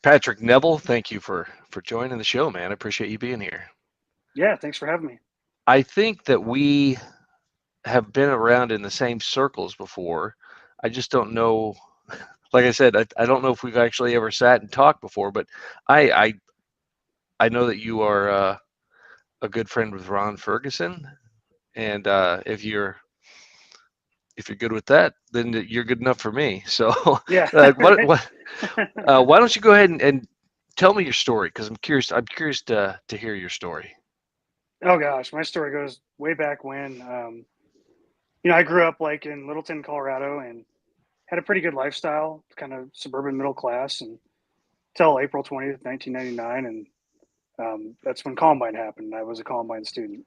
Patrick Neville, thank you for joining the show, man. I appreciate you being here. Yeah, thanks for having me. I think that we have been around in the same circles before. I just don't know. Like I said, I don't know if we've actually ever sat and talked before, but I I, I know that you are a good friend with Ron Ferguson, and if you're good with that, then you're good enough for me. So, Yeah, what right. what why don't you go ahead and tell me your story? Because I'm curious. I'm curious to hear your story. Oh gosh, my story goes way back when. I grew up like in Littleton, Colorado, and had a pretty good lifestyle, kind of suburban middle class, and until April 20th, 1999, and that's when Columbine happened. I was a Columbine student.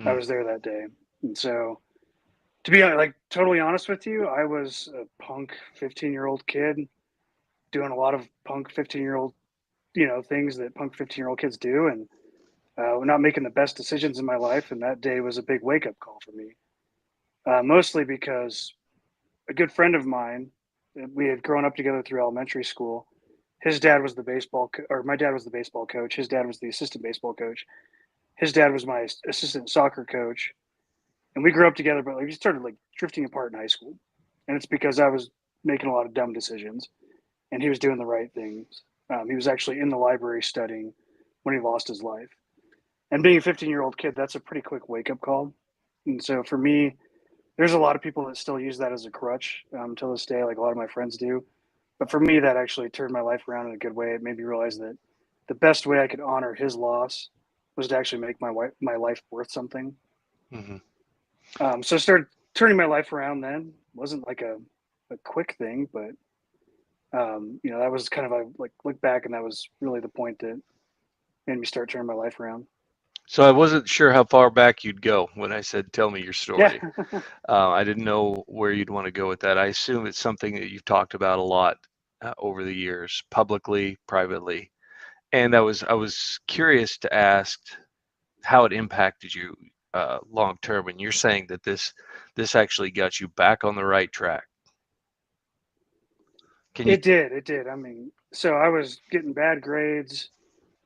I Hmm. was there that day, and so to be like totally honest with you, I was a punk 15-year-old kid doing a lot of punk 15-year-old things that punk 15-year-old kids do, and not making the best decisions in my life. And that day was a big wake up call for me, mostly because a good friend of mine, we had grown up together through elementary school. His dad was the or my dad was the baseball coach. His dad was the assistant baseball coach. His dad was my assistant soccer coach. And we grew up together, but like we started like drifting apart in high school. And it's because I was making a lot of dumb decisions and he was doing the right things. He was actually in the library studying when he lost his life. And being a 15-year-old kid, that's a pretty quick wake up call. And so for me, there's a lot of people that still use that as a crutch till this day, like a lot of my friends do. But for me, that actually turned my life around in a good way. It made me realize that the best way I could honor his loss was to actually make my life worth something. Hmm. So I started turning my life around then. It wasn't like a quick thing, but that was kind of a like look back, and that was really the point that made me start turning my life around. So I wasn't sure how far back you'd go when I said tell me your Yeah, story. I didn't know where you'd want to go with that. I assume it's something that you've talked about a lot over the years, publicly, privately. And I was curious to ask how it impacted you long term. And you're saying that this actually got you back on the right track. Can you? it did. It did. I mean, so I was getting bad grades.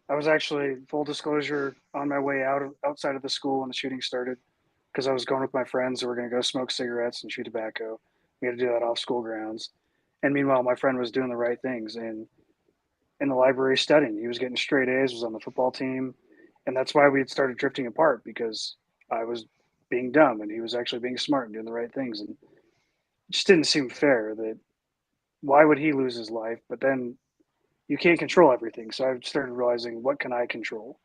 I was actually, full disclosure, on my way outside of the school when the shooting started because I was going with my friends who were going to go smoke cigarettes and chew tobacco. We had to do that off school grounds. And meanwhile, my friend was doing the right things and in the library studying. He was getting straight A's, was on the football team. And that's why we had started drifting apart because I was being dumb and he was actually being smart and doing the right things. And it just didn't seem fair that why would he lose his life? But then you can't control everything. So I started realizing what can I control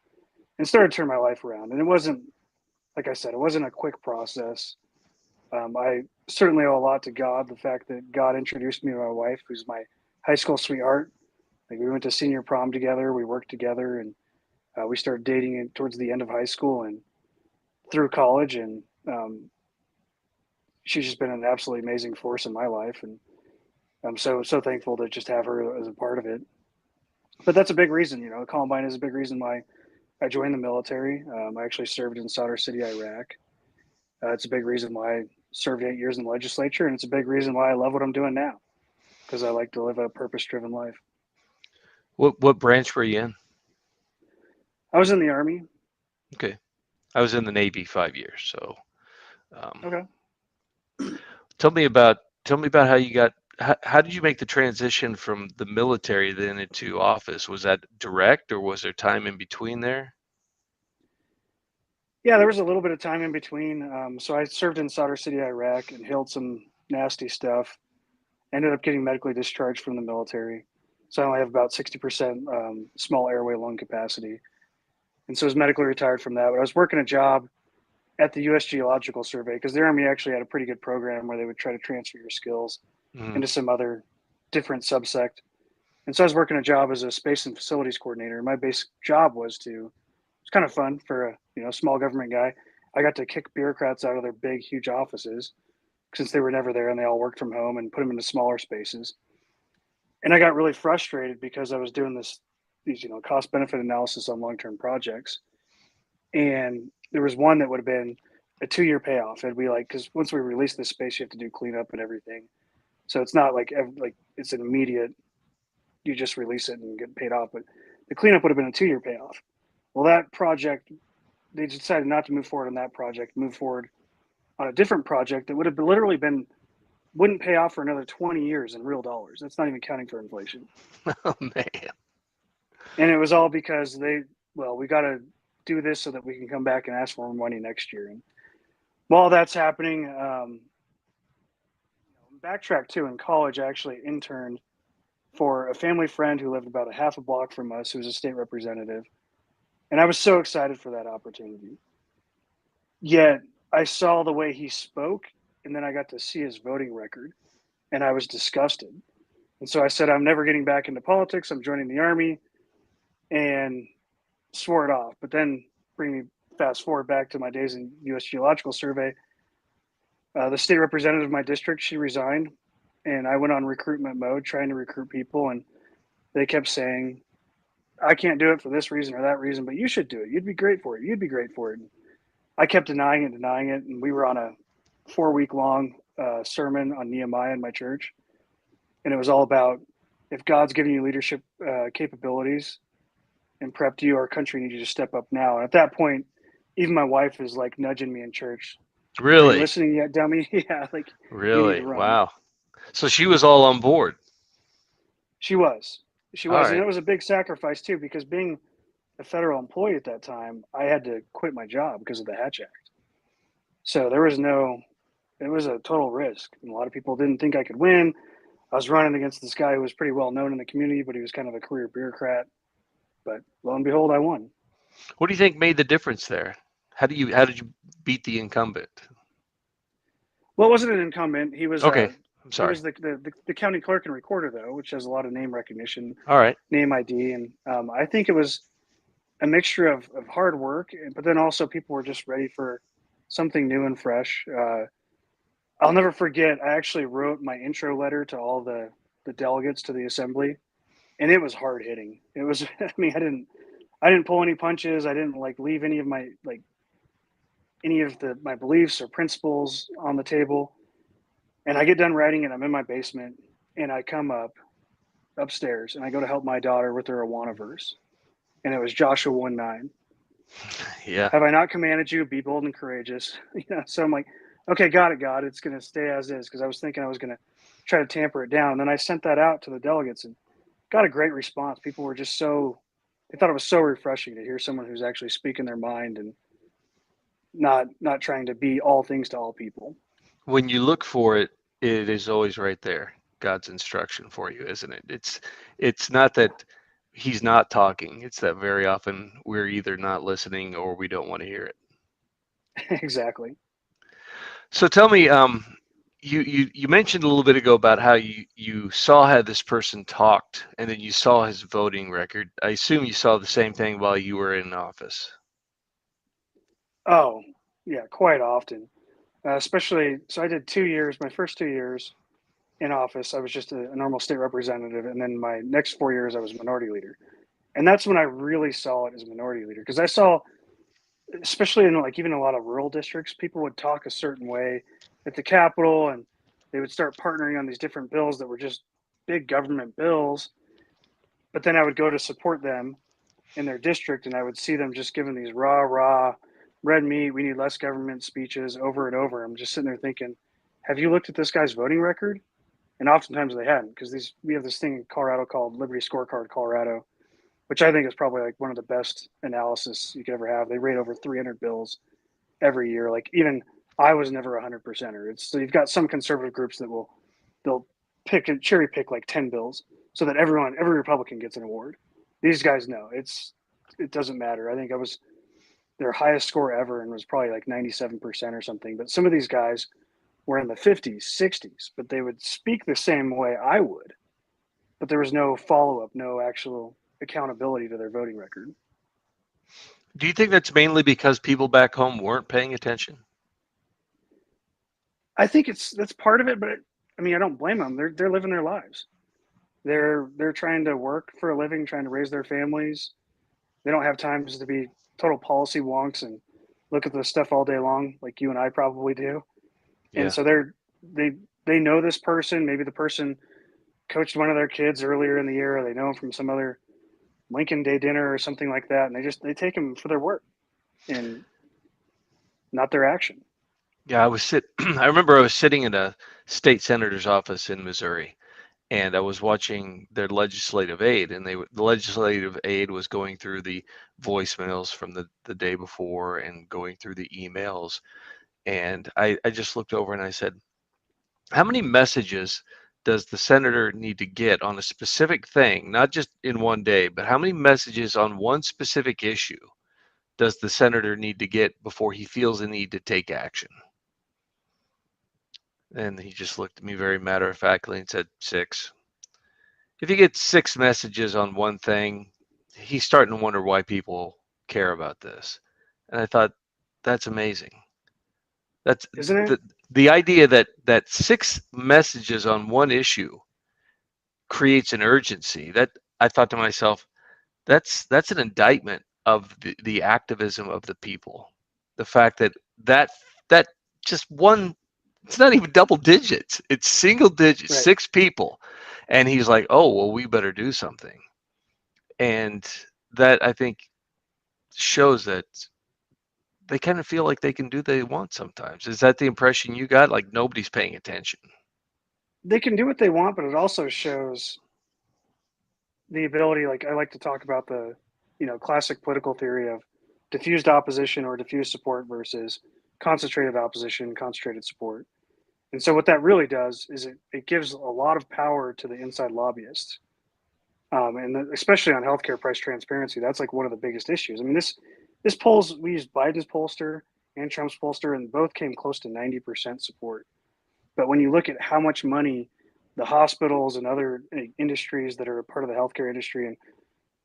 and started to turn my life around. And it wasn't, like I said, it wasn't a quick process. I certainly owe a lot to God. The fact that God introduced me to my wife, who's my high school sweetheart. Like we went to senior prom together, we worked together, and we started dating towards the end of high school and through college. And she's just been an absolutely amazing force in my life, and I'm so thankful to just have her as a part of it. But that's a big reason, Columbine is a big reason why I joined the military. I actually served in Sadr City, Iraq. It's a big reason why I served 8 years in the legislature, and it's a big reason why I love what I'm doing now because I like to live a purpose-driven life. What branch were you in? I was in the Army. Okay, I was in the Navy 5 years. So um, Okay. tell me about how you got. How did you make the transition from the military then into office? Was that direct, or was there time in between there? Yeah, there was a little bit of time in between. So I served in Sadr City, Iraq, and healed some nasty stuff. Ended up getting medically discharged from the military. So I only have about 60% small airway lung capacity. And so I was medically retired from that. But I was working a job at the U.S. Geological Survey because the Army actually had a pretty good program where they would try to transfer your skills Mm, into some other different subsect. And so I was working a job as a space and facilities coordinator. And my basic job was to, it's kind of fun for a small government guy. I got to kick bureaucrats out of their big, huge offices since they were never there and they all worked from home and put them into smaller spaces. And I got really frustrated because I was doing these cost benefit analysis on long term projects, and there was one that would have been a 2 year payoff. It'd be like because once we release this space, you have to do cleanup and everything. So it's not like it's an immediate you just release it and get paid off. But the cleanup would have been a 2-year payoff. Well, that project, they decided not to move forward on that project, move forward on a different project that would have literally wouldn't pay off for another 20 years in real dollars. That's not even counting for inflation. Oh man. And it was all because we got to do this so that we can come back and ask for more money next year. And while that's happening, backtrack too, in college, I actually interned for a family friend who lived about a half a block from us, who was a state representative. And I was so excited for that opportunity. Yet I saw the way he spoke, and then I got to see his voting record, and I was disgusted. And so I said, I'm never getting back into politics. I'm joining the Army, and swore it off. But then bring me fast forward back to my days in U.S. Geological Survey. The state representative of my district, she resigned, and I went on recruitment mode, trying to recruit people. And they kept saying, I can't do it for this reason or that reason, but you should do it. You'd be great for it. You'd be great for it. And I kept denying it. And we were on a 4-week long sermon on Nehemiah in my church. And it was all about, if God's giving you leadership capabilities and prepped you, our country needs you to step up now. And at that point, even my wife is like nudging me in church. Are you Really? listening yet, dummy? Yeah, like, you need to Really? run. Wow. So she was all on board. She was. She All was. And right. it was a big sacrifice, too, because being a federal employee at that time, I had to quit my job because of the Hatch Act. So it was a total risk. And a lot of people didn't think I could win. I was running against this guy who was pretty well known in the community, but he was kind of a career bureaucrat. But lo and behold, I won. What do you think made the difference there? How did you beat the incumbent? Well, it wasn't an incumbent. Okay. I'm He sorry. was the county clerk and recorder, though, which has a lot of name recognition, All right. name ID. And I think it was a mixture of hard work, but then also people were just ready for something new and fresh. I'll never forget, I actually wrote my intro letter to all the delegates to the assembly, and it was hard hitting. It was, I mean, I didn't pull any punches. I didn't like leave any of my beliefs or principles on the table. And I get done writing, and I'm in my basement, and I come upstairs, and I go to help my daughter with her Awana verse, and it was Joshua 1:9. Yeah. Have I not commanded you, be bold and courageous? So I'm like, okay, got it, God. It's going to stay as is, because I was thinking I was going to try to tamper it down. And then I sent that out to the delegates and got a great response. People were just they thought it was so refreshing to hear someone who's actually speaking their mind and not trying to be all things to all people. When you look for it, it is always right there. God's instruction for you, isn't it? It's not that he's not talking. It's that very often we're either not listening or we don't want to hear it. Exactly. So tell me, you mentioned a little bit ago about how you saw how this person talked, and then you saw his voting record. I assume you saw the same thing while you were in office. Oh, yeah, quite often. Especially, so I did 2 years, my first 2 years in office, I was just a normal state representative. And then my next 4 years, I was minority leader. And that's when I really saw it as a minority leader, because I saw, especially in like even a lot of rural districts, people would talk a certain way at the Capitol, and they would start partnering on these different bills that were just big government bills. But then I would go to support them in their district, and I would see them just giving these rah red meat, we need less government speeches over and over. I'm just sitting there thinking, have you looked at this guy's voting record? And oftentimes they hadn't, because we have this thing in Colorado called Liberty Scorecard Colorado, which I think is probably like one of the best analysis you could ever have. They rate over 300 bills every year. Like, even I was never a 100%er. It's, so you've got some conservative groups that they'll cherry pick like 10 bills so that every Republican gets an award. These guys know it doesn't matter. I think I was their highest score ever and was probably like 97% or something. But some of these guys were in the 50s, 60s, but they would speak the same way I would, but there was no follow-up, no actual accountability to their voting record. Do you think that's mainly because people back home weren't paying attention? I think that's part of it, but I mean, I don't blame them. They're living their lives. They're trying to work for a living, trying to raise their families. They don't have time to be total policy wonks and look at the stuff all day long like you and I probably do. And Yeah. so they know this person. Maybe the person coached one of their kids earlier in the year, or they know him from some other Lincoln Day dinner or something like that, and they take him for their work and not their action. Yeah, I remember I was sitting in a state senator's office in Missouri, and I was watching their legislative aid, and the legislative aid was going through the voicemails from the day before and going through the emails. And I just looked over and I said, how many messages does the senator need to get on a specific thing, not just in one day, but how many messages on one specific issue does the senator need to get before he feels the need to take action? And he just looked at me very matter of factly and said, 6. If you get 6 messages on one thing, he's starting to wonder why people care about this. And I thought, that's amazing. That's Isn't it? the idea that 6 messages on one issue creates an urgency. That I thought to myself, that's an indictment of the activism of the people. The fact that that just one, it's not even double digits, it's single digits, Right. 6 people, and he's like, oh well, we better do something. And that, I think, shows that they kind of feel like they can do what they want sometimes. Is that the impression you got? Like nobody's paying attention? They can do what they want, but it also shows the ability. Like, I like to talk about the, classic political theory of diffused opposition or diffused support versus concentrated opposition, concentrated support. And so what that really does is it gives a lot of power to the inside lobbyists. Especially on healthcare price transparency, that's like one of the biggest issues. I mean, this polls, we used Biden's pollster and Trump's pollster, and both came close to 90% support. But when you look at how much money the hospitals and other industries that are a part of the healthcare industry, and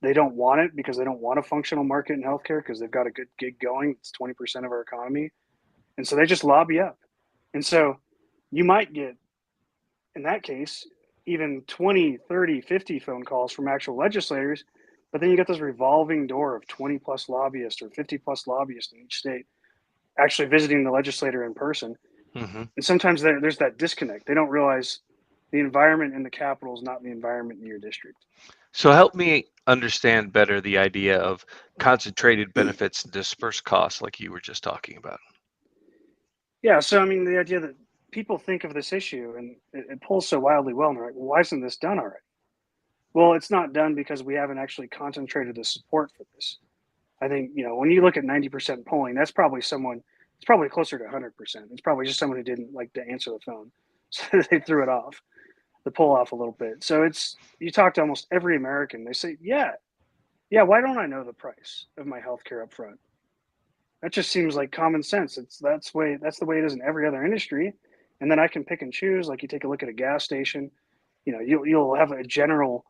they don't want it because they don't want a functional market in healthcare because they've got a good gig going. It's 20% of our economy. And so they just lobby up. And so you might get, in that case, even 20, 30, 50 phone calls from actual legislators, but then you get this revolving door of 20 plus lobbyists or 50 plus lobbyists in each state actually visiting the legislator in person. Mm-hmm. And sometimes there's that disconnect. They don't realize the environment in the capital is not the environment in your district. So help me understand better the idea of concentrated benefits and dispersed costs, like you were just talking about. Yeah, so I mean, the idea that people think of this issue and it pulls so wildly well, and they're like, well, why isn't this done already? Well, it's not done because we haven't actually concentrated the support for this. I think, when you look at 90% polling, that's probably someone, it's probably closer to 100%. It's probably just someone who didn't like to answer the phone. So they threw it off, the poll off a little bit. So you talk to almost every American, they say, yeah, why don't I know the price of my health care up front? That just seems like common sense. That's the way it is in every other industry. And then I can pick and choose. Like, you take a look at a gas station, you'll have a general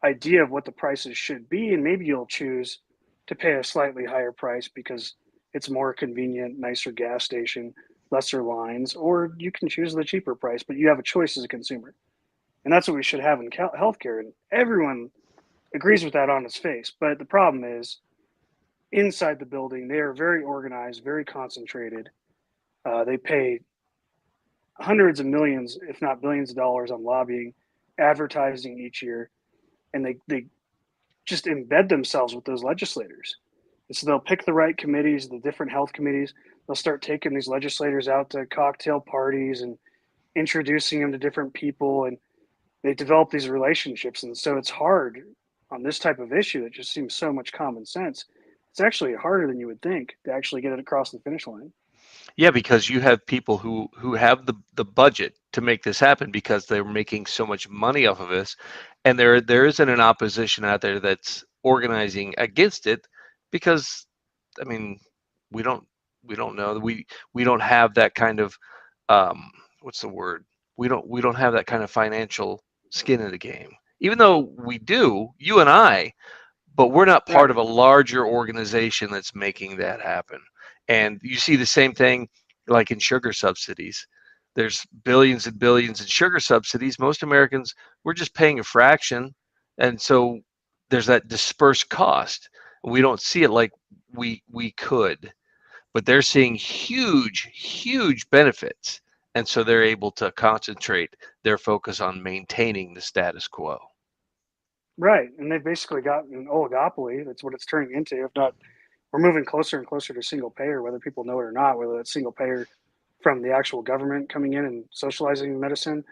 idea of what the prices should be, and maybe you'll choose to pay a slightly higher price because it's more convenient, nicer gas station, lesser lines, or you can choose the cheaper price, but you have a choice as a consumer. And that's what we should have in healthcare. And everyone agrees with that on its face. But the problem is, inside the building, they are very organized, very concentrated. They pay hundreds of millions, if not billions of dollars on lobbying, advertising each year. And they just embed themselves with those legislators. And so they'll pick the right committees, the different health committees. They'll start taking these legislators out to cocktail parties and introducing them to different people. And they develop these relationships. And so it's hard on this type of issue that just seems so much common sense. It's actually harder than you would think to actually get it across the finish line. Yeah, because you have people who have the budget to make this happen because they're making so much money off of this, and there isn't an opposition out there that's organizing against it because, I mean, we don't we don't know we don't have that kind of what's the word, we don't have that kind of financial skin in the game, even though we do, you and I, but we're not part Right. of a larger organization that's making that happen. And you see the same thing like in sugar subsidies. There's billions and billions in sugar subsidies. Most Americans, we're just paying a fraction. And so there's that dispersed cost. We don't see it like we could, but they're seeing huge, huge benefits. And so they're able to concentrate their focus on maintaining the status quo. Right. And they've basically got an oligopoly. That's what it's turning into. If not, we're moving closer and closer to single payer, whether people know it or not, whether it's single payer from the actual government coming in and socializing medicine,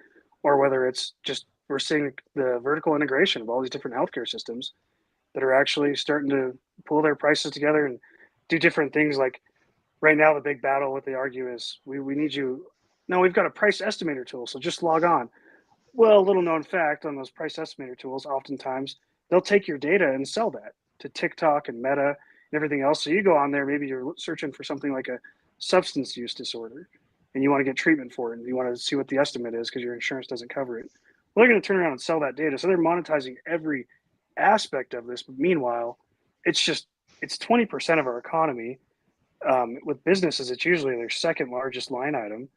or whether it's just we're seeing the vertical integration of all these different healthcare systems that are actually starting to pull their prices together and do different things. Like right now, the big battle, what they argue is we need you. No, we've got a price estimator tool, so just log on. Well, little known fact on those price estimator tools, oftentimes they'll take your data and sell that to TikTok and Meta and everything else. So you go on there, maybe you're searching for something like a substance use disorder and you want to get treatment for it and you want to see what the estimate is because your insurance doesn't cover it. Well, they're going to turn around and sell that data. So they're monetizing every aspect of this. But meanwhile, it's 20% of our economy. With businesses, it's usually their second largest line item.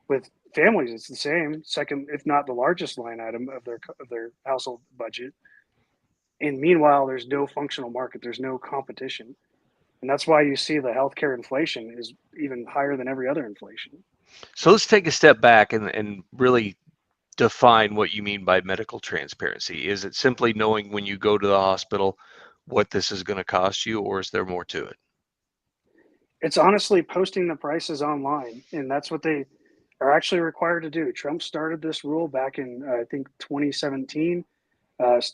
With families, it's the same, second, if not the largest line item of their household budget. And meanwhile, there's no functional market, there's no competition, and that's why you see the healthcare inflation is even higher than every other inflation. So let's take a step back and really define what you mean by medical transparency. Is it simply knowing when you go to the hospital what this is going to cost you, or is there more to it? It's honestly posting the prices online, and that's what they are actually required to do. Trump started this rule back in I think 2017.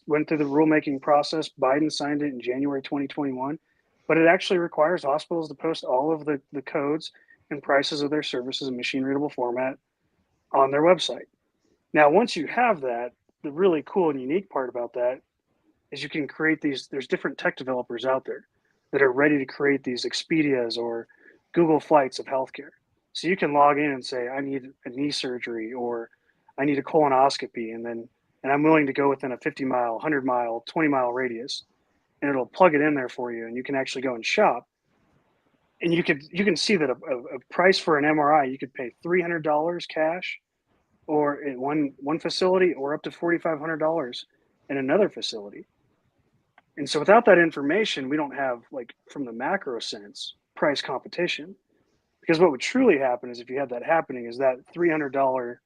Went through the rulemaking process. Biden signed it in January 2021, but it actually requires hospitals to post all of the codes and prices of their services in machine readable format on their website. Now, once you have that, the really cool and unique part about that is you can create these. There's different tech developers out there that are ready to create these Expedias or Google Flights of healthcare. So you can log in and say, I need a knee surgery or I need a colonoscopy, and I'm willing to go within a 50-mile, 100-mile, 20-mile radius, and it'll plug it in there for you, and you can actually go and shop. And you can see that a price for an MRI you could pay $300 cash, or in one facility, or up to $4,500 in another facility. And so without that information, we don't have, like, from the macro sense, price competition. Because what would truly happen is if you had that happening is that $300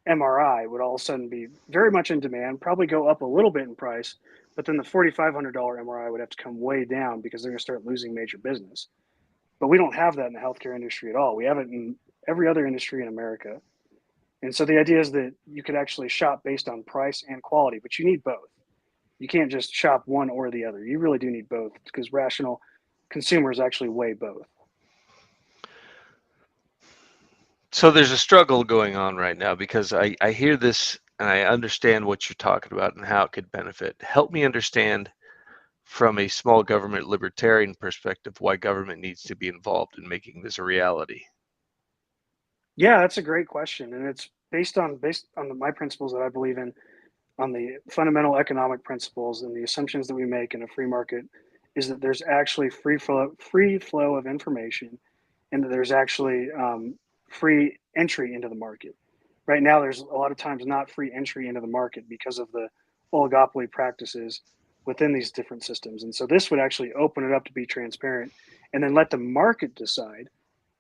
MRI would all of a sudden be very much in demand, probably go up a little bit in price, but then the $4,500 MRI would have to come way down because they're going to start losing major business. But we don't have that in the healthcare industry at all. We have it in every other industry in America. And so the idea is that you could actually shop based on price and quality, but you need both. You can't just shop one or the other. You really do need both because rational consumers actually weigh both. So there's a struggle going on right now because I hear this and I understand what you're talking about and how it could benefit. Help me understand from a small government libertarian perspective why government needs to be involved in making this a reality. Yeah, that's a great question, and it's based on my principles that I believe in, on the fundamental economic principles and the assumptions that we make in a free market, is that there's actually free flow of information, and that there's actually free entry into the market. Right now, there's a lot of times not free entry into the market because of the oligopoly practices within these different systems. And so this would actually open it up to be transparent and then let the market decide.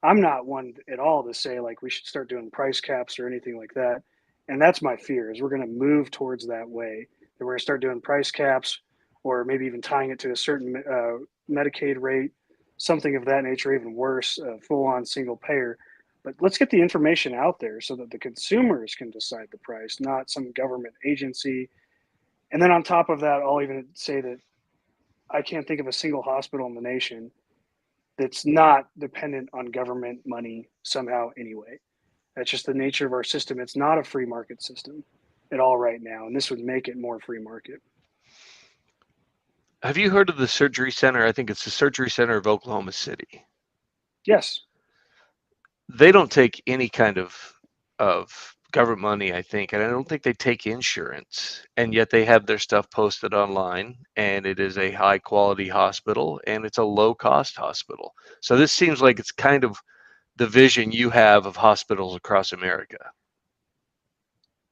I'm not one at all to say like we should start doing price caps or anything like that. And that's my fear is we're going to move towards that way. That we're going to start doing price caps or maybe even tying it to a certain Medicaid rate, something of that nature, even worse, full on single payer. But let's get the information out there so that the consumers can decide the price, not some government agency. And then on top of that, I'll even say that I can't think of a single hospital in the nation that's not dependent on government money somehow anyway. That's just the nature of our system. It's not a free market system at all right now, and this would make it more free market. Have you heard of the Surgery Center? I think it's the Surgery Center of Oklahoma City. Yes. They don't take any kind of government money, I think, and I don't think they take insurance. And yet they have their stuff posted online, and it is a high quality hospital, and it's a low cost hospital. So this seems like it's kind of the vision you have of hospitals across America.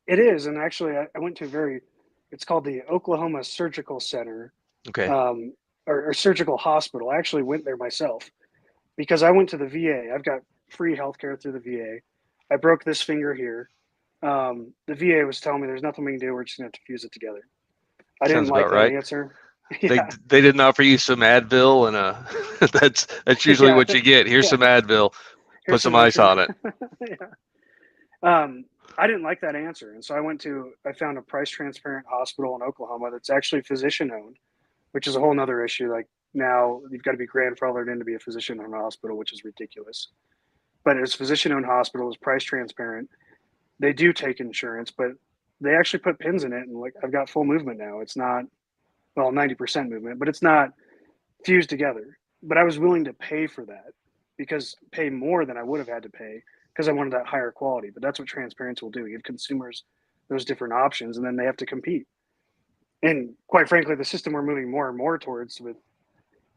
It is, and actually, I went to it's called the Oklahoma Surgical Center, Okay. um, or Surgical Hospital. I actually went there myself because I went to the VA. I've got free healthcare through the VA. I broke this finger here. The VA was telling me there's nothing we can do. We're just going to have to fuse it together. I didn't Sounds like about that right. answer. They Yeah. they didn't offer you some Advil and that's usually Yeah. what you get. Here's Yeah. some Advil, put Here's some some ice extra. on it. Yeah. I didn't like that answer. And so I found a price transparent hospital in Oklahoma that's actually physician owned, which is a whole nother issue. Like now you've got to be grandfathered in to be a physician owned hospital, which is ridiculous. But it's physician owned hospital, it's price transparent. They do take insurance, but they actually put pins in it. And like I've got full movement now. It's not, well, 90% movement, but it's not fused together. But I was willing to pay for that because pay more than I would have had to pay because I wanted that higher quality. But that's what transparency will do. You give consumers those different options and then they have to compete. And quite frankly, the system we're moving more and more towards with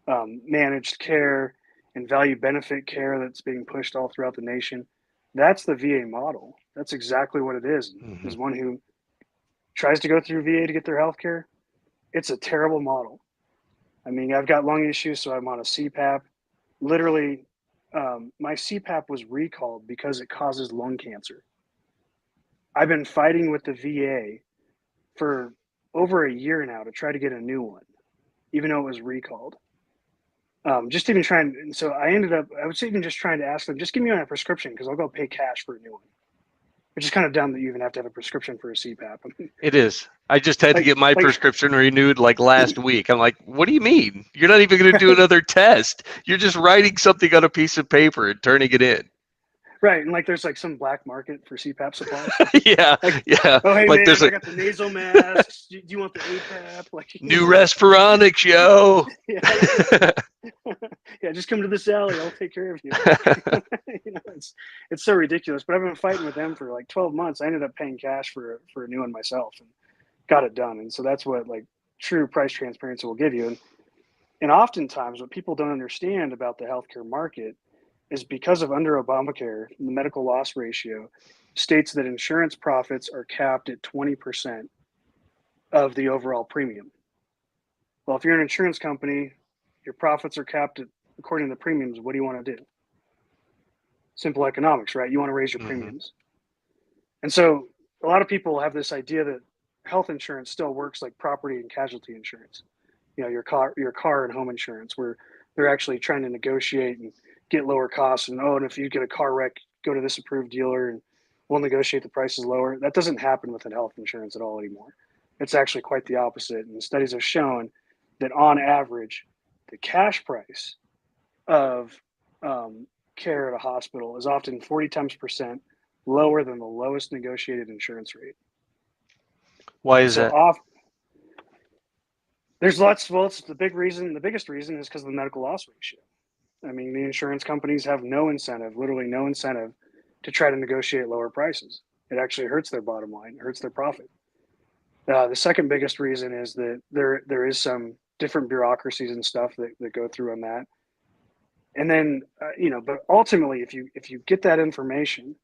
managed care and value benefit care that's being pushed all throughout the nation, that's the VA model. That's exactly what it is. Mm-hmm. As one who tries to go through VA to get their health care, it's a terrible model. I mean, I've got lung issues, so I'm on a CPAP. Literally, my CPAP was recalled because it causes lung cancer. I've been fighting with the VA for over a year now to try to get a new one, even though it was recalled. Just even trying, and so I was even just trying to ask them, just give me my prescription because I'll go pay cash for a new one. Which is kind of dumb that you even have to have a prescription for a CPAP. I mean, It is. I just had to get my like prescription renewed like last week. I'm like, what do you mean? You're not even going to do right, another test. You're just writing something on a piece of paper and turning it in. right, and like there's like some black market for CPAP supplies. Yeah, Like, yeah. oh hey Like there's man, I a got the nasal masks. Do you want the APAP? Like, new Respironics, yo. yeah, yeah, just come to this alley. I'll take care of you. It's so ridiculous. But I've been fighting with them for like 12 months. I ended up paying cash for a new one myself and got it done. And so that's what like true price transparency will give you. And oftentimes, what people don't understand about the healthcare market is because of under Obamacare, the medical loss ratio states that insurance profits are capped at 20% of the overall premium. Well, if you're an insurance company, your profits are capped at, according to the premiums. What do you want to do? Simple economics, right? You want to raise your Mm-hmm. premiums. And so a lot of people have this idea that health insurance still works like property and casualty insurance. You know, your car and home insurance, where they're actually trying to negotiate and get lower costs. And if you get a car wreck, go to this approved dealer and we'll negotiate the prices lower. That doesn't happen with health insurance at all anymore. It's actually quite the opposite. And the studies have shown that on average, the cash price of care at a hospital is often 40 times percent lower than the lowest negotiated insurance rate. Why And is so that? off there's lots. Well, it's the biggest reason is because of the medical loss ratio. I mean, the insurance companies have no incentive, literally no incentive, to try to negotiate lower prices. It actually hurts their bottom line, it hurts their profit. The second biggest reason is that there is some different bureaucracies and stuff that go through on that. And then but ultimately, if you get that information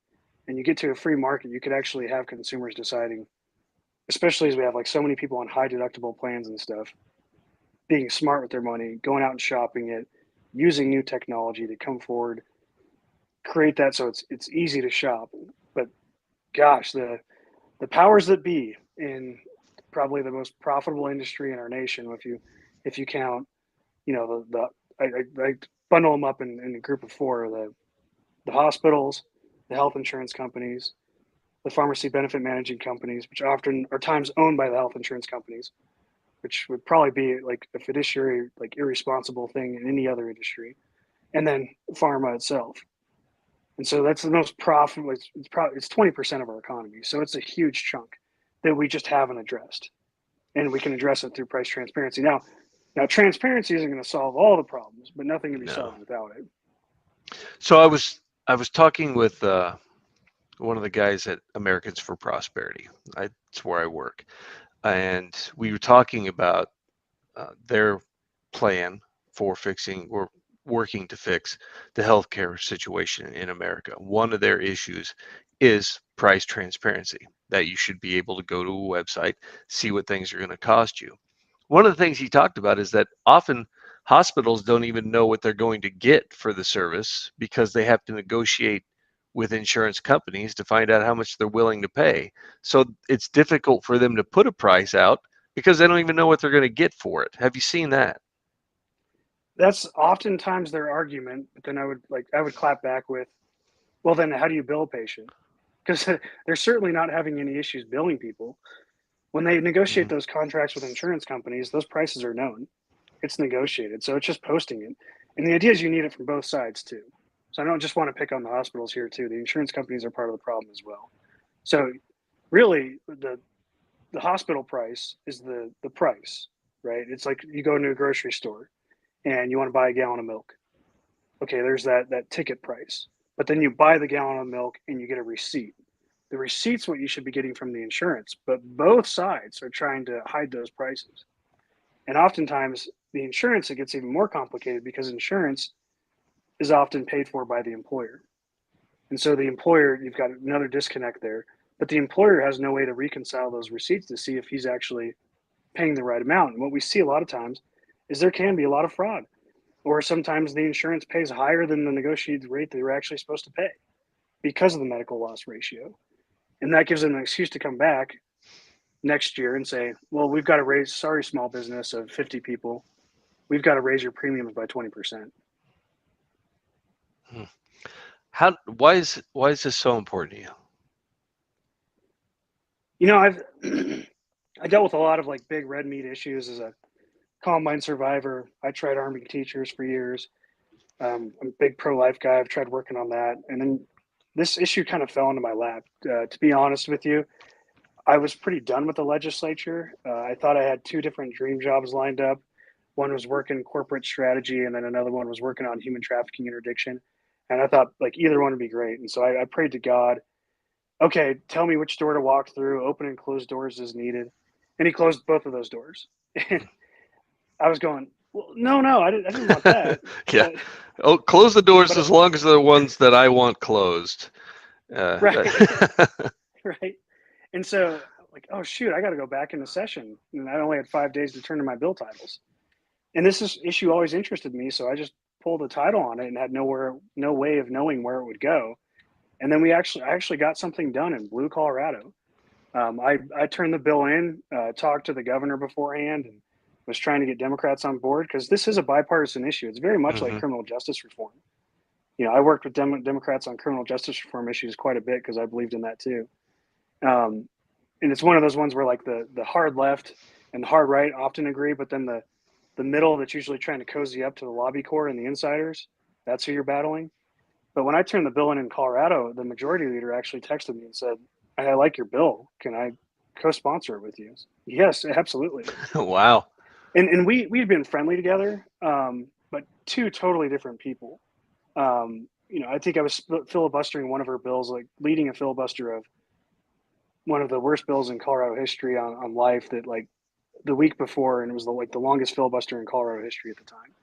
and you get to a free market, you could actually have consumers deciding, especially as we have like so many people on high deductible plans and stuff, being smart with their money, going out and shopping it, using new technology to come forward, create that so it's easy to shop. But gosh, the powers that be in probably the most profitable industry in our nation, if you count, I bundle them up in a group of four: the hospitals, the health insurance companies, the pharmacy benefit managing companies, which often are times owned by the health insurance companies, which would probably be like a fiduciary, like irresponsible thing in any other industry, and then pharma itself. And so that's the most profitable. It's 20% of our economy, so it's a huge chunk that we just haven't addressed, and we can address it through price transparency. Now transparency isn't going to solve all the problems, but nothing can be No. solved without it. So I was talking with one of the guys at Americans for Prosperity. That's where I work, and we were talking about their plan for fixing or working to fix the healthcare situation in America. One of their issues is price transparency, that you should be able to go to a website, see what things are going to cost you. One of the things he talked about is that often hospitals don't even know what they're going to get for the service because they have to negotiate with insurance companies to find out how much they're willing to pay. So it's difficult for them to put a price out because they don't even know what they're going to get for it. Have you seen that? That's oftentimes their argument, but then I would clap back with, well, then how do you bill a patient? Because they're certainly not having any issues billing people. When they negotiate Mhm. those contracts with insurance companies, those prices are known. It's negotiated, so it's just posting it. And the idea is you need it from both sides too. So I don't just want to pick on the hospitals here too. The insurance companies are part of the problem as well. So really, the hospital price is the price, right? It's like you go into a grocery store and you want to buy a gallon of milk. Okay, there's that ticket price. But then you buy the gallon of milk and you get a receipt. The receipt's what you should be getting from the insurance, but both sides are trying to hide those prices. And oftentimes the insurance, it gets even more complicated because insurance is often paid for by the employer. And so the employer, you've got another disconnect there, but the employer has no way to reconcile those receipts to see if he's actually paying the right amount. And what we see a lot of times is there can be a lot of fraud, or sometimes the insurance pays higher than the negotiated rate they were actually supposed to pay because of the medical loss ratio. And that gives them an excuse to come back next year and say, well, we've got to raise, sorry, small business of 50 people, we've got to raise your premiums by 20%. Hmm. Why is this so important to you? You know, I've I dealt with a lot of like big red meat issues as a Columbine survivor. I tried arming teachers for years. I'm a big pro-life guy. I've tried working on that, and then this issue kind of fell into my lap. To be honest with you, I was pretty done with the legislature. I thought I had two different dream jobs lined up. One was working corporate strategy, and then another one was working on human trafficking interdiction. And I thought like either one would be great. And so I prayed to God, okay, tell me which door to walk through, open and close doors as needed. And he closed both of those doors. And I was going, well, no, I didn't want that. Yeah. But, Oh, close the doors but as long as they're the ones that I want closed. right, right. And so, like, oh shoot, I got to go back into session, and I only had 5 days to turn in my bill titles. And issue always interested me, so I just pulled a title on it and had no way of knowing where it would go. And then I actually got something done in Blue, Colorado. I turned the bill in, talked to the governor beforehand, and was trying to get Democrats on board because this is a bipartisan issue. It's very much like Mhm. criminal justice reform. You know, I worked with Democrats on criminal justice reform issues quite a bit because I believed in that too. Um, and it's one of those ones where like the hard left and the hard right often agree, but then the middle that's usually trying to cozy up to the lobby core and the insiders, that's who you're battling. But when I turned the bill in Colorado, the majority leader actually texted me and said, I like your bill. Can I co-sponsor it with you? Yes, absolutely. Wow. And we'd been friendly together, but two totally different people. You know, I think I was filibustering one of her bills, like leading a filibuster of one of the worst bills in Colorado history on life that like the week before, and it was like the longest filibuster in Colorado history at the time,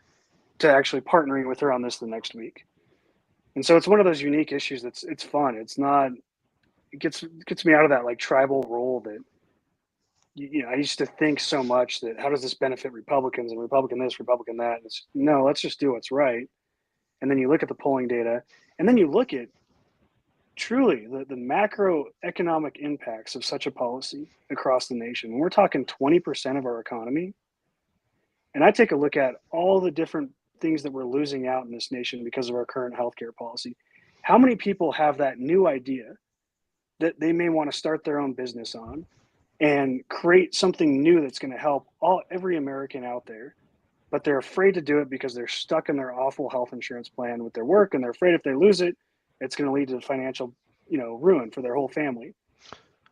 to actually partnering with her on this the next week. And so it's one of those unique issues it's fun. It's not, it gets me out of that like tribal role that you know I used to think so much that how does this benefit Republicans and Republican this, Republican that. And it's no, let's just do what's right. And then you look at the polling data, and then you look at truly the macroeconomic impacts of such a policy across the nation. When we're talking 20% of our economy, and I take a look at all the different things that we're losing out in this nation because of our current healthcare policy, how many people have that new idea that they may want to start their own business on and create something new that's going to help every American out there, but they're afraid to do it because they're stuck in their awful health insurance plan with their work, and they're afraid if they lose it, it's going to lead to financial, ruin for their whole family.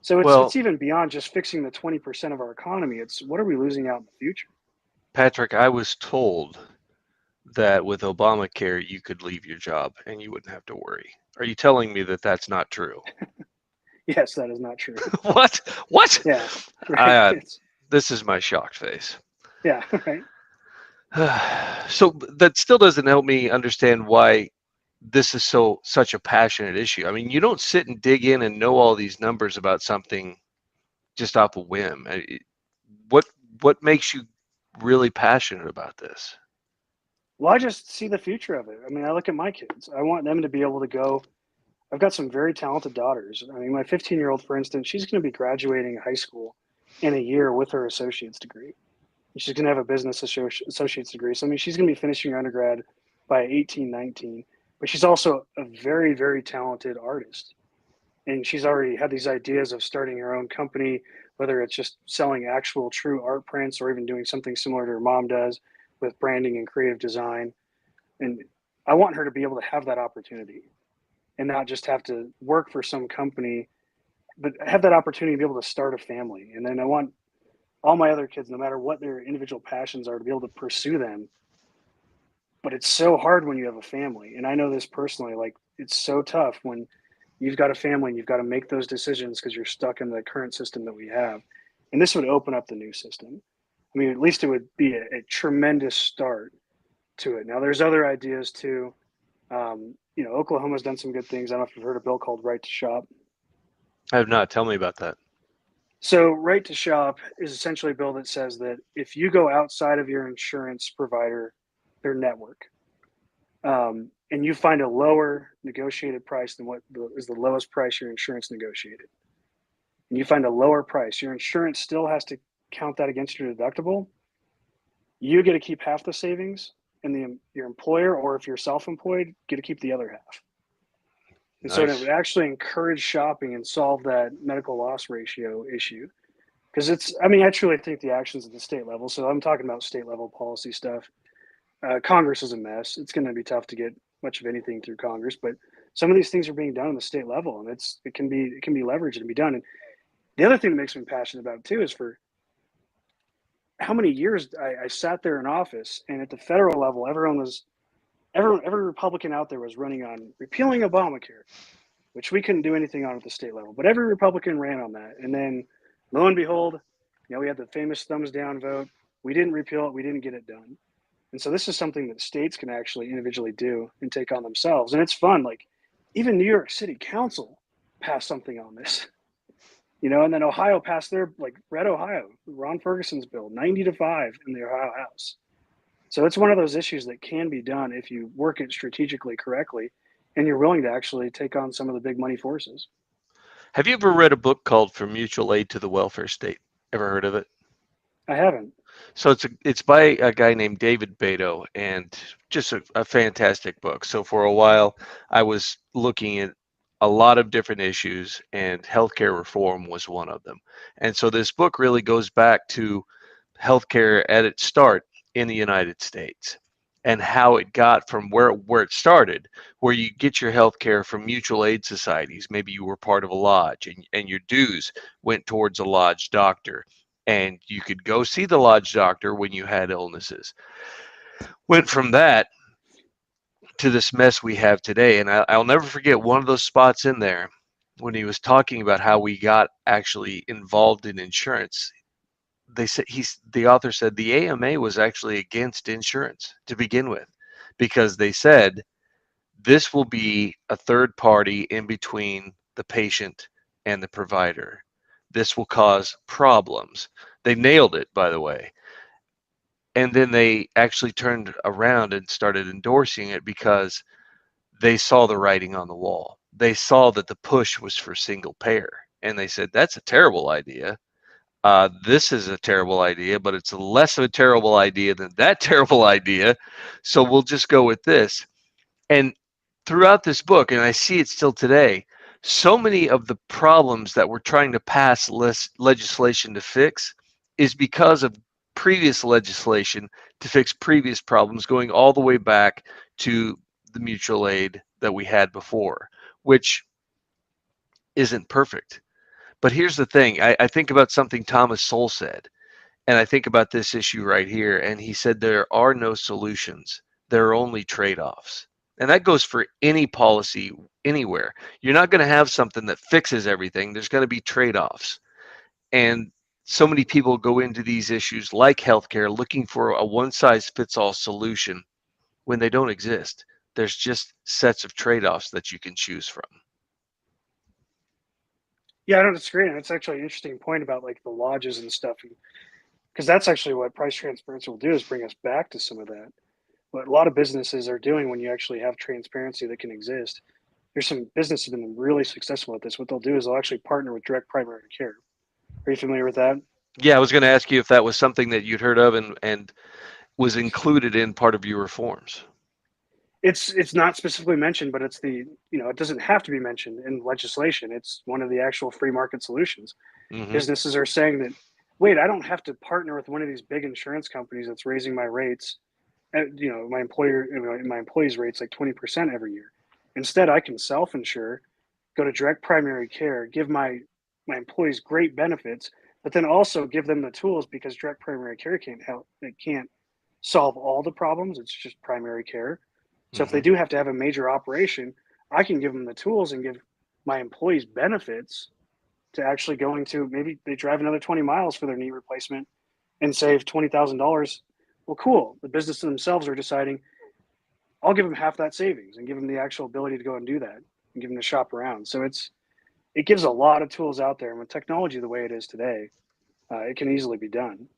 So it's Well, even beyond just fixing the 20% of our economy. It's what are we losing out in the future? Patrick, I was told that with Obamacare you could leave your job and you wouldn't have to worry. Are you telling me that that's not true? Yes, that is not true. What? What? Yeah, I right. This is my shocked face. Yeah, right. So that still doesn't help me understand why this is such a passionate issue. I mean, you don't sit and dig in and know all these numbers about something just off a whim. What what makes you really passionate about this? Well, I just see the future of it. I mean, I look at my kids. I want them to be able to go I've got some very talented daughters. I mean, my 15-year-old, for instance, she's going to be graduating high school in a year with her associate's degree. She's going to have a business associate's degree. So, I mean, she's going to be finishing her undergrad by 18, 19. But she's also a very, very talented artist. And she's already had these ideas of starting her own company, whether it's just selling actual true art prints or even doing something similar to her mom does with branding and creative design. And I want her to be able to have that opportunity and not just have to work for some company, but have that opportunity to be able to start a family. And then I want all my other kids, no matter what their individual passions are, to be able to pursue them. But it's so hard when you have a family. And I know this personally, like it's so tough when you've got a family and you've got to make those decisions because you're stuck in the current system that we have. And this would open up the new system. I mean, at least it would be a tremendous start to it. Now, there's other ideas too. Oklahoma's done some good things. I don't know if you've heard a bill called Right to Shop. I have not. Tell me about that. So, Right to Shop is essentially a bill that says that if you go outside of your insurance provider, their network, and you find a lower negotiated price than what is the lowest price your insurance negotiated, and you find a lower price, your insurance still has to count that against your deductible. You get to keep half the savings, and your employer, or if you're self-employed, get to keep the other half. And so it would Nice. actually encourage shopping and solve that medical loss ratio issue. Because I truly think the actions at the state level, so I'm talking about state level policy stuff. Congress is a mess. It's going to be tough to get much of anything through Congress, but some of these things are being done on the state level, and it can be leveraged and be done. And the other thing that makes me passionate about it too is for how many years I sat there in office, and at the federal level, every Republican out there was running on repealing Obamacare, which we couldn't do anything on at the state level. But every Republican ran on that. And then lo and behold, we had the famous thumbs down vote. We didn't repeal it. We didn't get it done. And so this is something that states can actually individually do and take on themselves. And it's fun. Like even New York City Council passed something on this, and then Ohio passed their like Red Ohio, Ron Ferguson's bill, 90-5 in the Ohio House. So it's one of those issues that can be done if you work it strategically correctly and you're willing to actually take on some of the big money forces. Have you ever read a book called From Mutual Aid to the Welfare State? Ever heard of it? I haven't. So it's by a guy named David Beto, and just a fantastic book. So for a while, I was looking at a lot of different issues, and healthcare reform was one of them. And so this book really goes back to healthcare at its start in the United States and how it got from where it started, where you get your healthcare from mutual aid societies. Maybe you were part of a lodge, and your dues went towards a lodge doctor, and you could go see the lodge doctor when you had illnesses. Went from that to this mess we have today. And I'll never forget one of those spots in there when he was talking about how we got actually involved in insurance. They said the author said the AMA was actually against insurance to begin with, because they said this will be a third party in between the patient and the provider. This will cause problems. They nailed it, by the way. And then they actually turned around and started endorsing it because they saw the writing on the wall. They saw that the push was for single payer. And they said, that's a terrible idea. This is a terrible idea, but it's less of a terrible idea than that terrible idea. So we'll just go with this. And throughout this book, and I see it still today, so many of the problems that we're trying to pass legislation to fix is because of previous legislation to fix previous problems, going all the way back to the mutual aid that we had before, which isn't perfect. But here's the thing. I think about something Thomas Sowell said, and I think about this issue right here. And he said, there are no solutions. There are only trade-offs. And that goes for any policy anywhere. You're not going to have something that fixes everything. There's going to be trade-offs. And so many people go into these issues like healthcare looking for a one-size-fits-all solution when they don't exist. There's just sets of trade-offs that you can choose from. Yeah, I don't disagree. And it's actually an interesting point about like the lodges and stuff. Because that's actually what price transparency will do is bring us back to some of that. What a lot of businesses are doing when you actually have transparency that can exist there's some businesses that have been really successful at this. What they'll do is they'll actually partner with direct primary care. Are you familiar with that? Yeah, I was going to ask you if that was something that you'd heard of and was included in part of your reforms. It's not specifically mentioned, but it's it doesn't have to be mentioned in legislation. It's one of the actual free market solutions. Hmm. Businesses are saying that, wait, I don't have to partner with one of these big insurance companies that's raising my rates, my employees' rates like 20% every year. Instead, I can self-insure, go to direct primary care, give my employees great benefits, but then also give them the tools because direct primary care can't help. It can't solve all the problems. It's just primary care. So if they Hmm. do have to have a major operation, I can give them the tools and give my employees benefits to actually going to, maybe they drive another 20 miles for their knee replacement and save $20,000. Well, cool. The business themselves are deciding, I'll give them half that savings and give them the actual ability to go and do that and give them to shop around. So it gives a lot of tools out there. And with technology the way it is today, it can easily be done.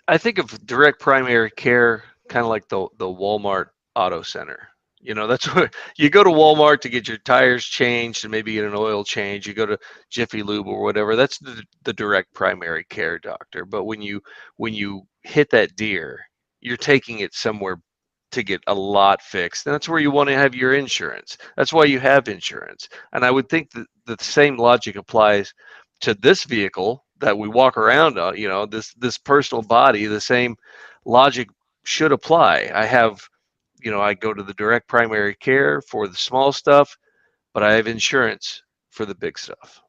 I think of direct primary care kind of like the Walmart Auto Center. You know, that's where you go to Walmart to get your tires changed and maybe get an oil change. You go to Jiffy Lube or whatever. That's the direct primary care doctor. But when you hit that deer, you're taking it somewhere to get a lot fixed. And that's where you want to have your insurance. That's why you have insurance. And I would think that the same logic applies to this vehicle that we walk around on, this personal body. The same logic should apply. I go to the direct primary care for the small stuff, but I have insurance for the big stuff.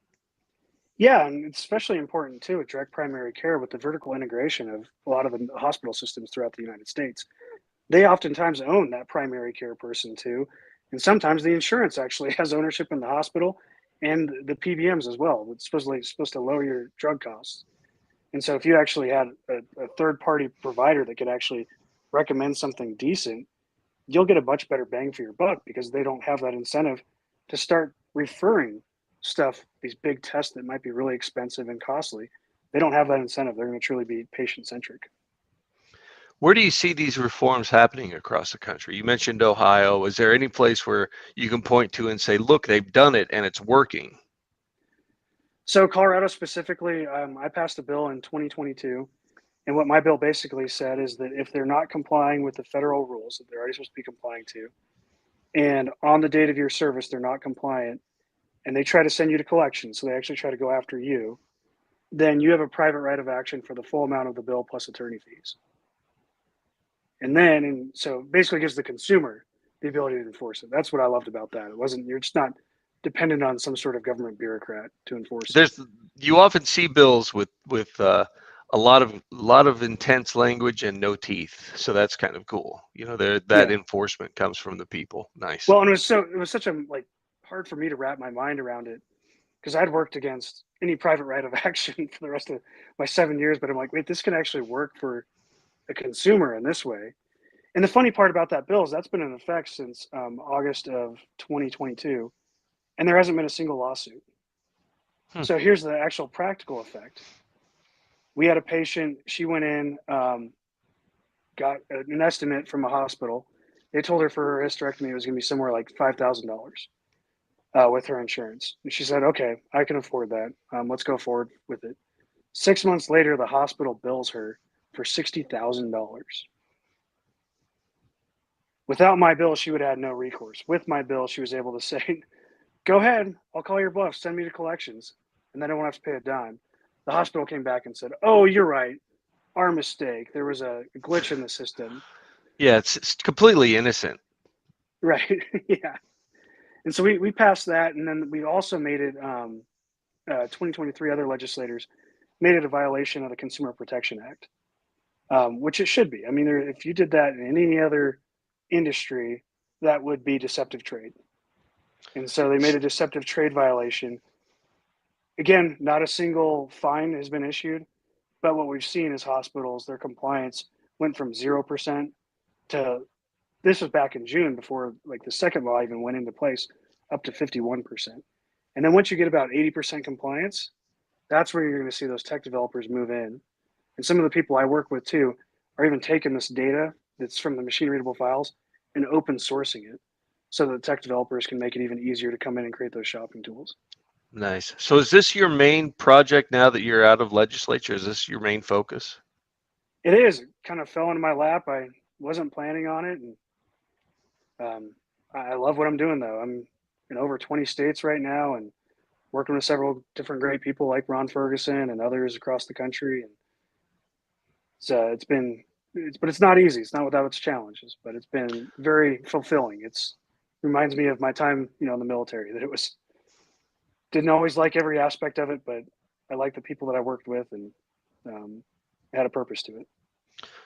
Yeah, and it's especially important too with direct primary care with the vertical integration of a lot of the hospital systems throughout the United States. They oftentimes own that primary care person too. And sometimes the insurance actually has ownership in the hospital and the PBMs as well. It's supposed to lower your drug costs. And so if you actually had a third party provider that could actually recommend something decent, you'll get a much better bang for your buck because they don't have that incentive to start referring stuff, these big tests that might be really expensive and costly. They don't have that incentive. They're going to truly be patient centric. Where do you see these reforms happening across the country? You mentioned Ohio. Is there any place where you can point to and say, look, they've done it and it's working? So, Colorado specifically, I passed a bill in 2022. And what my bill basically said is that if they're not complying with the federal rules that they're already supposed to be complying to, and on the date of your service, they're not compliant, and they try to send you to collection, so they actually try to go after you, then you have a private right of action for the full amount of the bill plus attorney fees. And so basically gives the consumer the ability to enforce it. That's what I loved about that. It wasn't, you're just not dependent on some sort of government bureaucrat to enforce it. There's you often see bills with a lot of intense language and no teeth, so that's kind of cool. That Yeah. enforcement comes from the people. Nice. Well, and it was such a like hard for me to wrap my mind around it because I'd worked against any private right of action for the rest of my 7 years, but I'm like, wait, this can actually work for a consumer in this way. And the funny part about that bill is that's been in effect since August of 2022, and there hasn't been a single lawsuit. Hmm. So here's the actual practical effect. We had a patient, she went in, got an estimate from a hospital. They told her for her hysterectomy, it was going to be somewhere like $5,000 with her insurance. And she said, okay, I can afford that. Let's go forward with it. 6 months later, the hospital bills her for $60,000. Without my bill, she would have had no recourse. With my bill, she was able to say, go ahead, I'll call your bluff, send me to collections, and then I won't have to pay a dime. The hospital came back and said, oh, you're right. Our mistake. There was a glitch in the system. Yeah, it's completely innocent. Right. Yeah. And so we passed that. And then we also made it 2023, other legislators made it a violation of the Consumer Protection Act, which it should be. I mean, if you did that in any other industry, that would be deceptive trade. And so they made a deceptive trade violation. Again, not a single fine has been issued, but what we've seen is hospitals, their compliance went from 0% to, this was back in June before like the second law even went into place, up to 51%. And then once you get about 80% compliance, that's where you're going to see those tech developers move in. And some of the people I work with too are even taking this data that's from the machine readable files and open sourcing it. so that tech developers can make it even easier to come in and create those shopping tools. Nice. So is this your main project now that you're out of legislature? Is this your main focus? It is. It kind of fell into my lap. I wasn't planning on it, and I love what I'm doing though. I'm in over 20 states right now, and working with several different great people like Ron Ferguson and others across the country. And so but it's not easy. It's not without its challenges, but it's been very fulfilling. It's reminds me of my time, in the military. That it was didn't always like every aspect of it, but I like the people that I worked with, and had a purpose to it.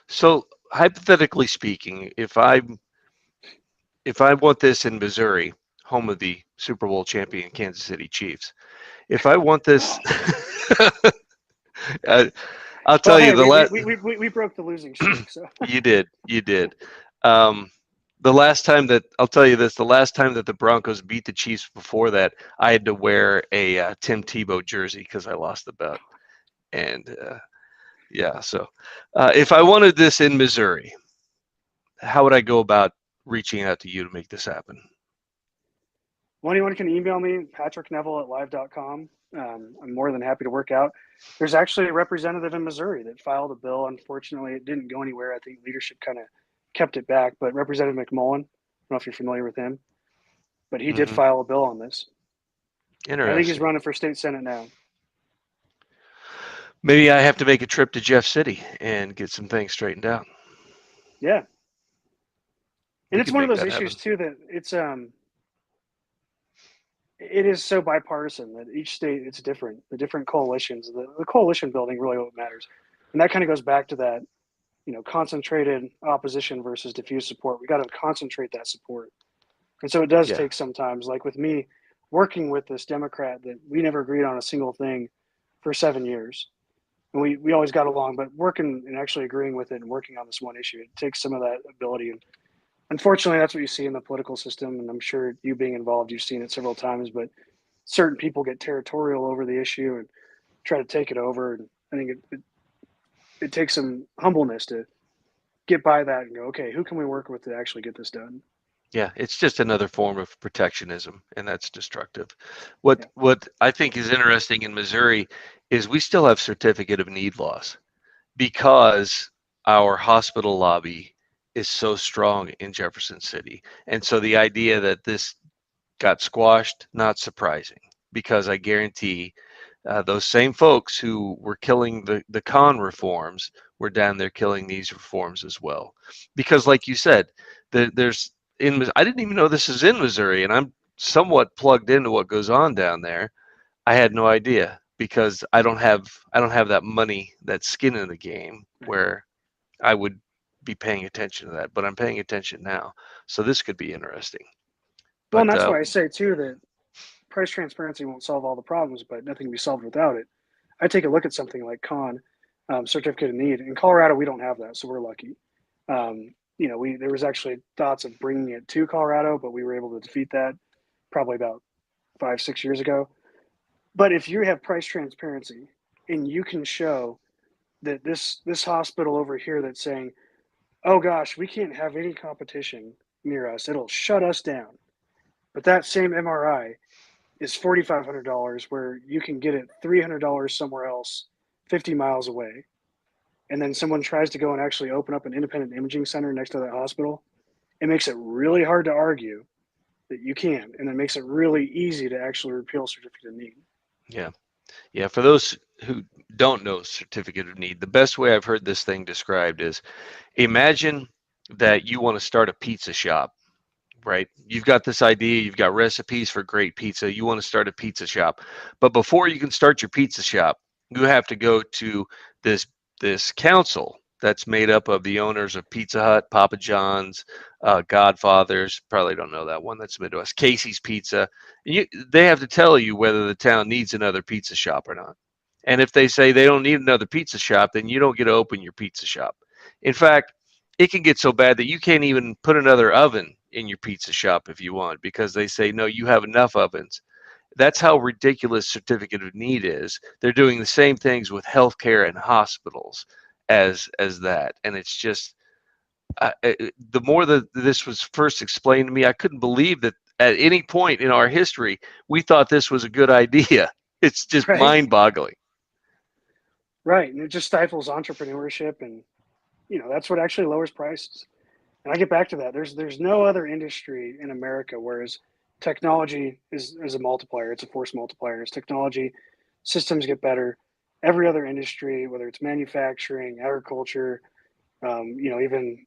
So hypothetically speaking, if I want this in Missouri, home of the Super Bowl champion Kansas City Chiefs, if I want this, uh, I'll tell Well, you hey, the last. we broke the losing streak, so You did. Um, the last time that I'll tell you this, the last time that the Broncos beat the Chiefs before that, I had to wear a Tim Tebow jersey because I lost the bet. And yeah, so if I wanted this in Missouri, how would I go about reaching out to you to make this happen? well, anyone can email me, patrickneville@live.com. I'm more than happy to work out. There's actually a representative in Missouri that filed a bill. Unfortunately, it didn't go anywhere. I think leadership kind of kept it back. But Representative McMullen, I don't know if you're familiar with him, but he did file a bill on this. I think he's Interesting. running for state senate now. Maybe I have to make a trip to Jeff City and get some things straightened out. Yeah, and We it's could one of make those that issues happen. too that it is so bipartisan that each state it's different. The different coalitions, the coalition building really what matters, and that kind of goes back to that concentrated opposition versus diffuse support. We got to concentrate that support. And so it does Yeah. take sometimes, like with me, working with this Democrat that we never agreed on a single thing for 7 years. And we always got along, but working and actually agreeing with it and working on this one issue, it takes some of that ability. And unfortunately, that's what you see in the political system. And I'm sure you being involved, you've seen it several times, but certain people get territorial over the issue and try to take it over. And I think it takes some humbleness to get by that and go, okay, who can we work with to actually get this done? Yeah, it's just another form of protectionism, and that's destructive. Yeah. What I think is interesting in Missouri is we still have certificate of need laws because our hospital lobby is so strong in Jefferson City. And so the idea that this got squashed, not surprising, because I guarantee those same folks who were killing the con reforms were down there killing these reforms as well. Because, like you said, there's I didn't even know this is in Missouri, and I'm somewhat plugged into what goes on down there. I had no idea because I don't have that money, that skin in the game where I would be paying attention to that, but I'm paying attention now. So this could be interesting. Well, and But that's why I say too that price transparency won't solve all the problems, but nothing can be solved without it. I take a look at something like certificate of need. In Colorado, we don't have that, so we're lucky. There was actually thoughts of bringing it to Colorado, but we were able to defeat that probably about 5-6 years ago. But if you have price transparency and you can show that this hospital over here that's saying, "Oh gosh, we can't have any competition near us; it'll shut us down," but that same MRI is $4,500, where you can get it $300 somewhere else, 50 miles away, and then someone tries to go and actually open up an independent imaging center next to that hospital, it makes it really hard to argue that you can, and it makes it really easy to actually repeal certificate of need. yeah, yeah. For those who don't know certificate of need, the best way I've heard this thing described is imagine that you want to start a pizza shop, right? You've got this idea, you've got recipes for great pizza, you want to start a pizza shop. But before you can start your pizza shop, you have to go to this this council that's made up of the owners of Pizza Hut, Papa John's, Godfather's, probably don't know that one, that's Midwest, Casey's Pizza. They have to tell you whether the town needs another pizza shop or not. And if they say they don't need another pizza shop, then you don't get to open your pizza shop. In fact, it can get so bad that you can't even put another oven in your pizza shop if you want because they say, no, you have enough ovens. That's how ridiculous certificate of need is. They're doing the same things with healthcare and hospitals as that. And it's just the more that this was first explained to me, I couldn't believe that at any point in our history we thought this was a good idea. It's just right? mind-boggling. Right, and it just stifles entrepreneurship, and that's what actually lowers prices. And I get back to that. There's no other industry in America whereas technology is a multiplier. It's a force multiplier. As technology systems get better, every other industry, whether it's manufacturing, agriculture, even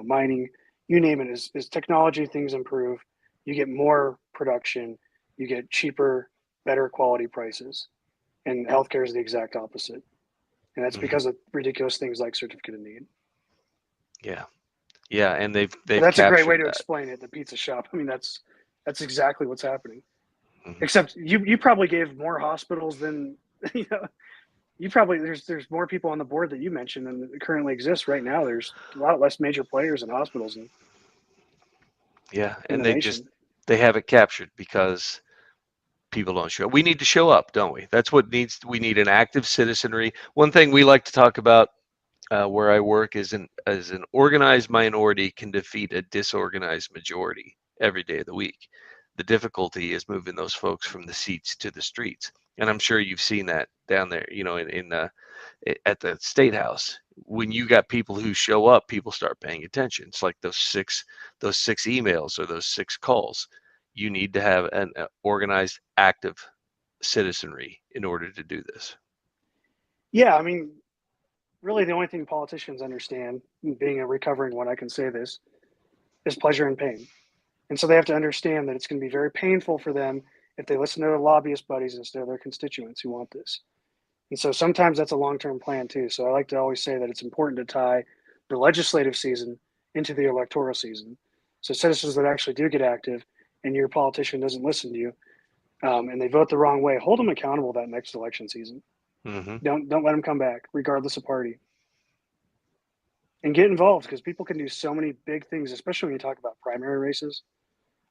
mining, you name it, is technology. Things improve. You get more production. You get cheaper, better quality prices. And healthcare is the exact opposite. And that's Hmm. because of ridiculous things like certificate of need. Yeah, yeah, and But they've that's a great way captured to that. explain it. The pizza shop. I mean, that's exactly what's happening. Hmm. Except you probably gave more hospitals than you know. You probably there's more people on the board that you mentioned than currently exists right now. There's a lot less major players in hospitals Yeah, in and the nation. they have it captured because people don't show up. We need to show up, don't we? That's what needs. We need an active citizenry. One thing we like to talk about where I work is an organized minority can defeat a disorganized majority every day of the week. The difficulty is moving those folks from the seats to the streets, and I'm sure you've seen that down there. At the state house, when you got people who show up, people start paying attention. It's like those six emails or those six calls. You need to have an organized, active citizenry in order to do this. Yeah, I mean, really, the only thing politicians understand, being a recovering one, I can say this, is pleasure and pain. And so they have to understand that it's going to be very painful for them if they listen to their lobbyist buddies instead of their constituents who want this. And so sometimes that's a long term plan too. So I like to always say that it's important to tie the legislative season into the electoral season. So citizens that actually do get active and your politician doesn't listen to you and they vote the wrong way, hold them accountable that next election season. Hmm. Don't let them come back, regardless of party, and get involved because people can do so many big things, especially when you talk about primary races.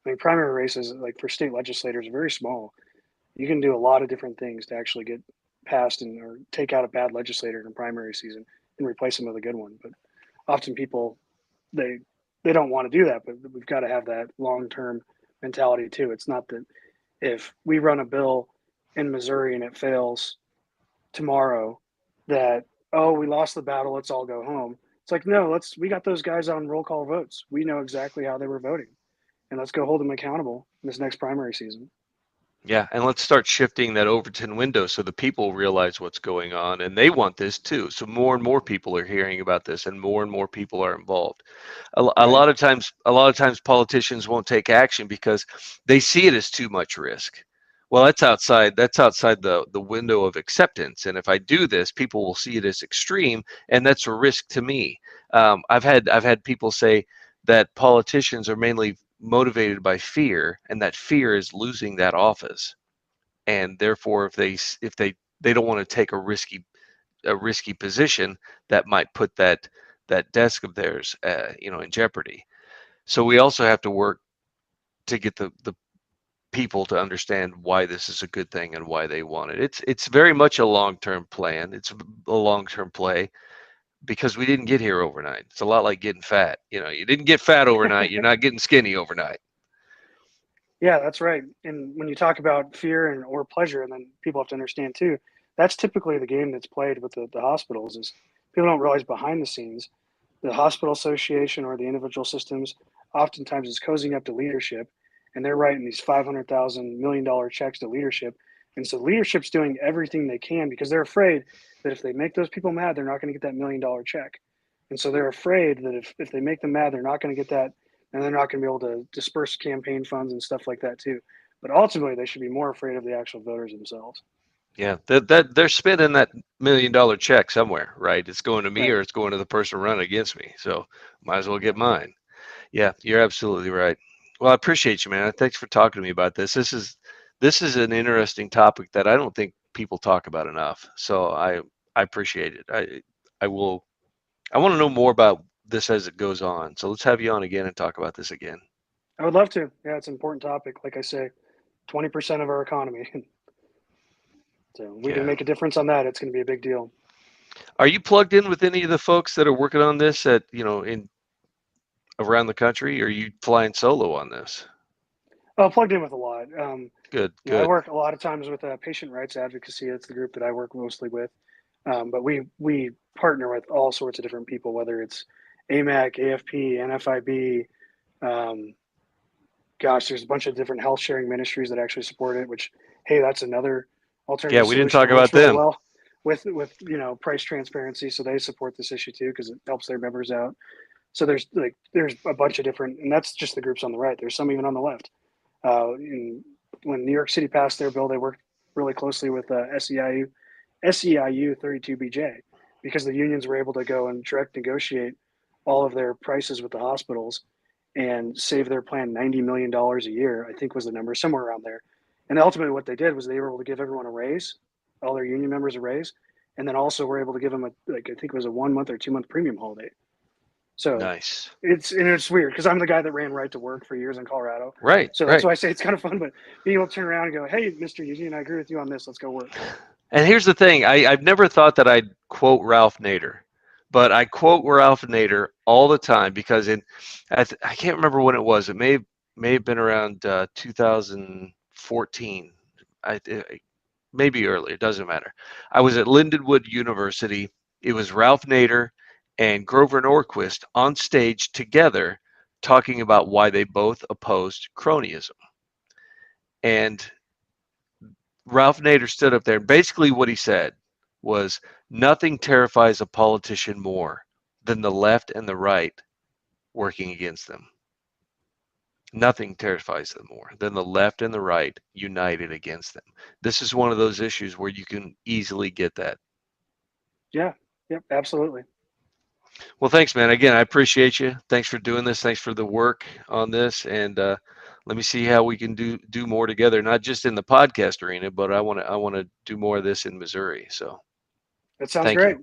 I mean, primary races, like for state legislators, are very small. You can do a lot of different things to actually get passed and or take out a bad legislator in a primary season and replace them with a good one. But often people they they don't want to do that, but we've got to have that long term mentality too. It's not that if we run a bill in Missouri and it fails tomorrow that we lost the battle, let's all go home. It's like no, we got those guys on roll call votes. We know exactly how they were voting, and let's go hold them accountable in this next primary season. Yeah, and let's start shifting that Overton window so the people realize what's going on and they want this too. So more and more people are hearing about this and more people are involved. A Right. lot of times politicians won't take action because they see it as too much risk. Well, that's outside the window of acceptance. And if I do this, people will see it as extreme and that's a risk to me. I've had people say that politicians are mainly motivated by fear and that fear is losing that office, and therefore if they don't want to take a risky position that might put that desk of theirs in jeopardy. So we also have to work to get the people to understand why this is a good thing and why they want it. It's very much a long-term plan. It's a long-term play because we didn't get here overnight. It's a lot like getting fat. You didn't get fat overnight. You're not getting skinny overnight. Yeah, that's right. And when you talk about fear and or pleasure, and then people have to understand too, that's typically the game that's played with the hospitals. Is people don't realize behind the scenes, the hospital association or the individual systems oftentimes is cozying up to leadership, and they're writing these $500,000 $1 million checks to leadership, and so leadership's doing everything they can because they're afraid that if they make those people mad, they're not going to get that $1 million check, and so they're afraid that if they make them mad, they're not going to get that and they're not going to be able to disperse campaign funds and stuff like that too. But ultimately, they should be more afraid of the actual voters themselves. Yeah, that they're spending that $1 million check somewhere, right? It's going to me Right. or it's going to the person running against me. So might as well get mine. Yeah, you're absolutely right. Well, I appreciate you, man. Thanks for talking to me about this. This is an interesting topic that I don't think people talk about enough. So I appreciate it. I want to know more about this as it goes on. So let's have you on again and talk about this again. I would love to. Yeah, it's an important topic. Like I say, 20% of our economy. So we can Yeah. make a difference on that. It's going to be a big deal. Are you plugged in with any of the folks that are working on this at around the country, or are you flying solo on this? Oh, plugged in with a lot. Good, I good. work a lot of times with patient rights advocacy. That's the group that I work mostly with. But we partner with all sorts of different people, whether it's AMAC, AFP, NFIB. Um, gosh, there's a bunch of different health sharing ministries that actually support it. Which, hey, that's another Yeah, alternative we didn't solution talk that works about really them. well with price transparency. So they support this issue too because it helps their members out. So there's a bunch of different, and that's just the groups on the right. There's some even on the left. When New York City passed their bill, they worked really closely with SEIU 32BJ because the unions were able to go and direct negotiate all of their prices with the hospitals and save their plan $90 million a year, I think was the number, somewhere around there. And ultimately what they did was they were able to give everyone a raise, all their union members a raise, and then also were able to give them I think it was a 1 month or 2 month premium holiday. So Nice. it's weird because I'm the guy that ran right to work for years in Colorado. Right, So that's right. why I say it's kind of fun, but being able to turn around and go, hey, Mr. Eugene, I agree with you on this. Let's go work. And here's the thing: I've never thought that I'd quote Ralph Nader, but I quote Ralph Nader all the time because I can't remember when it was. It may have been around 2014. Maybe earlier. It doesn't matter. I was at Lindenwood University. It was Ralph Nader and Grover Norquist on stage together talking about why they both opposed cronyism. And Ralph Nader stood up there, and basically what he said was, nothing terrifies a politician more than the left and the right working against them. Nothing terrifies them more than the left and the right united against them. This is one of those issues where you can easily get that. Yeah. Yep. Absolutely. Well, thanks, man. Again, I appreciate you. Thanks for doing this. Thanks for the work on this, and let me see how we can do more together. Not just in the podcast arena, but I want to do more of this in Missouri. So, That sounds thank you. great.